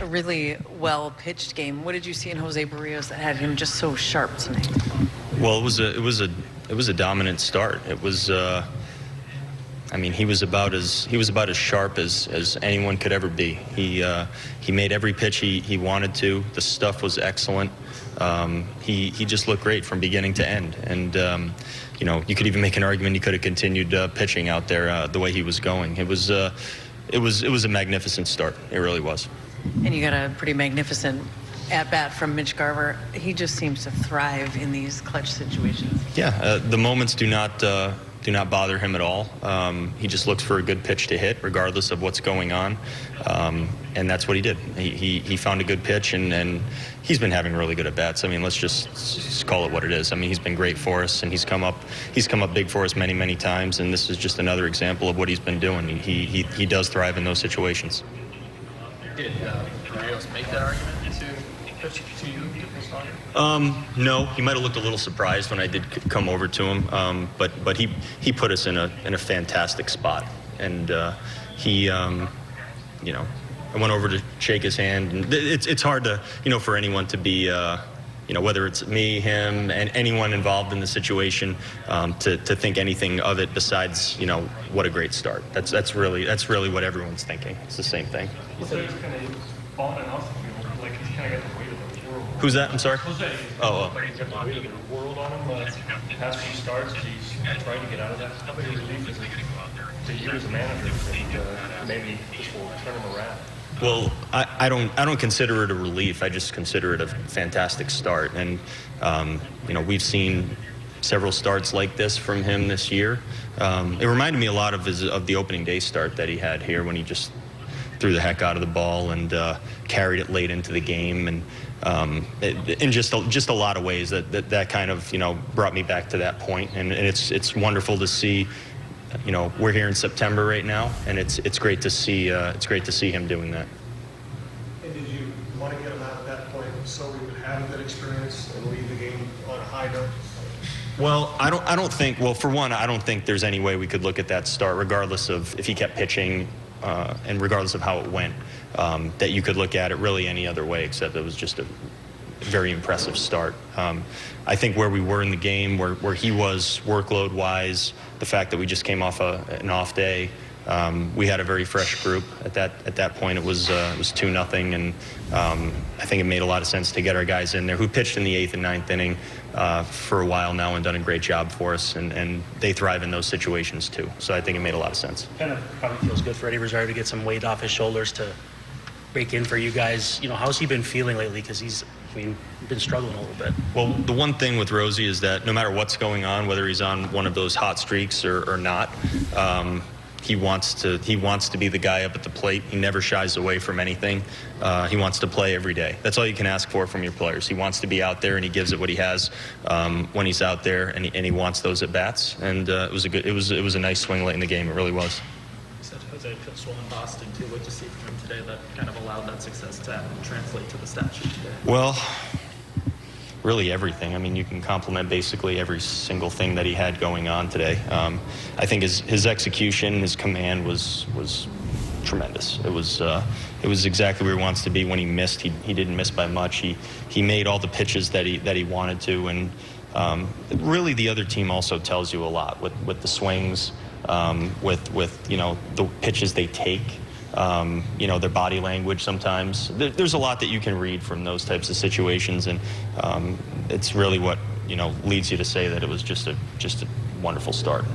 a really well-pitched game. What did you see in Jose Berrios that had him just so sharp tonight? Well, it was a dominant start. It was. I mean, he was about as sharp as anyone could ever be. He made every pitch he wanted to. The stuff was excellent. He just looked great from beginning to end. And you know, you could even make an argument he could have continued pitching out there the way he was going. It was a magnificent start. It really was. And you got a pretty magnificent at-bat from Mitch Garver. He just seems to thrive in these clutch situations. Yeah, the moments do not bother him at all. He just looks for a good pitch to hit, regardless of what's going on, and that's what he did. He found a good pitch, and he's been having really good at-bats. I mean, let's just call it what it is. I mean, he's been great for us, and he's come up big for us many times, and this is just another example of what he's been doing. He does thrive in those situations. Did Berrios make that argument to pitch to you? No, he might have looked a little surprised when I did come over to him, but he put us in a fantastic spot, and he you know, I went over to shake his hand, and it's hard to, you know, for anyone to be you know, whether it's me, him, and anyone involved in the situation, to think anything of it besides, you know, what a great start. That's really what everyone's thinking. It's the same thing. He said he's kind of on and off the field, like he's kind of got the weight of the world. Who's that? I'm sorry. Jose. Oh. Like he's got the weight of the world on him. Past few starts, he's trying to get out of that. How big a relief is it to you as a manager that maybe this will turn him around? Well, I don't consider it a relief. I just consider it a fantastic start, and you know, we've seen several starts like this from him this year. It reminded me a lot of the opening day start that he had here, when he just threw the heck out of the ball and carried it late into the game, and in just a lot of ways that kind of, you know, brought me back to that point, and it's wonderful to see. You know, we're here in September right now, and it's great to see him doing that. And did you want to get him out at that point so we would have a good experience and leave the game on a high note? Well, I don't think. Well, for one, I don't think there's any way we could look at that start, regardless of if he kept pitching, and regardless of how it went, that you could look at it really any other way, except it was just a very impressive start. I think where we were in the game, where he was workload-wise, the fact that we just came off an off day, we had a very fresh group at that point. It was 2-0, and I think it made a lot of sense to get our guys in there who pitched in the 8th and 9th inning for a while now and done a great job for us, and they thrive in those situations too. So I think it made a lot of sense. Kind of probably feels good for Eddie Rosario to get some weight off his shoulders to break in for you guys. You know, how's he been feeling lately? Because he's been struggling a little bit. Well, the one thing with Rosie is that no matter what's going on, whether he's on one of those hot streaks or not, he wants to be the guy up at the plate. He never shies away from anything. He wants to play every day. That's all you can ask for from your players. He wants to be out there, and he gives it what he has when he's out there, and he wants those at bats. And it was a nice swing late in the game. It really was. You said Jose pitched well in Boston too. What did you see from him today that kind of allowed that success to translate to the stat sheet today? Well, really everything. I mean, you can compliment basically every single thing that he had going on today. I think his execution, his command was tremendous. It was exactly where he wants to be. When he missed, he didn't miss by much. He made all the pitches that he wanted to, and really the other team also tells you a lot with the swings, with you know, the pitches they take. You know, their body language sometimes. There's a lot that you can read from those types of situations, and it's really what, you know, leads you to say that it was just a wonderful start.